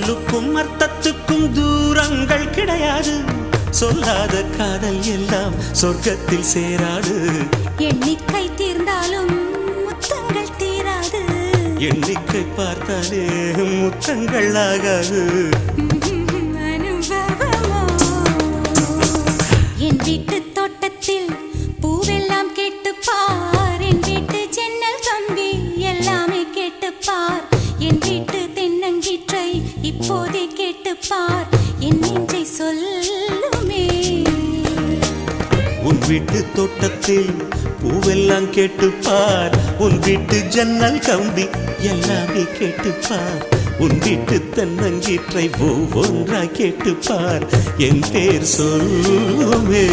சொல்லுக்கும் அர்த்தத்துக்கும் தூரங்கள் கிடையாது. சொல்லாத காதல் எல்லாம் சொர்க்கத்தில் சேராது. எண்ணிக்கை தீர்ந்தாலும் முத்தங்கள் தீராது. எண்ணிக்கை பார்த்தாலே முத்தங்கள் ஆகாது. அனுபவமோ என் வீட்டு தோட்டத்தில் பூவெல்லாம் கேட்டுப்பார். என் வீட்டு ஜன்னல் கம்பி எல்லாமே கேட்டுப்பார். என் வீட்டு தென்னங்கீற்றை இப்போதே கேட்டுப்பார். என் நெஞ்சை சொல்லுமே. உன் வீட்டு தோட்டத்தில் பூவெல்லாம் கேட்டுப்பார். உன் வீட்டு ஜன்னல் கம்பி எல்லாமே கேட்டுப்பார். உன் வீட்டு தென்னங்கீற்றை ஒவ்வொன்றாய் கேட்டுப்பார். என் பேர் சொல்லுமே.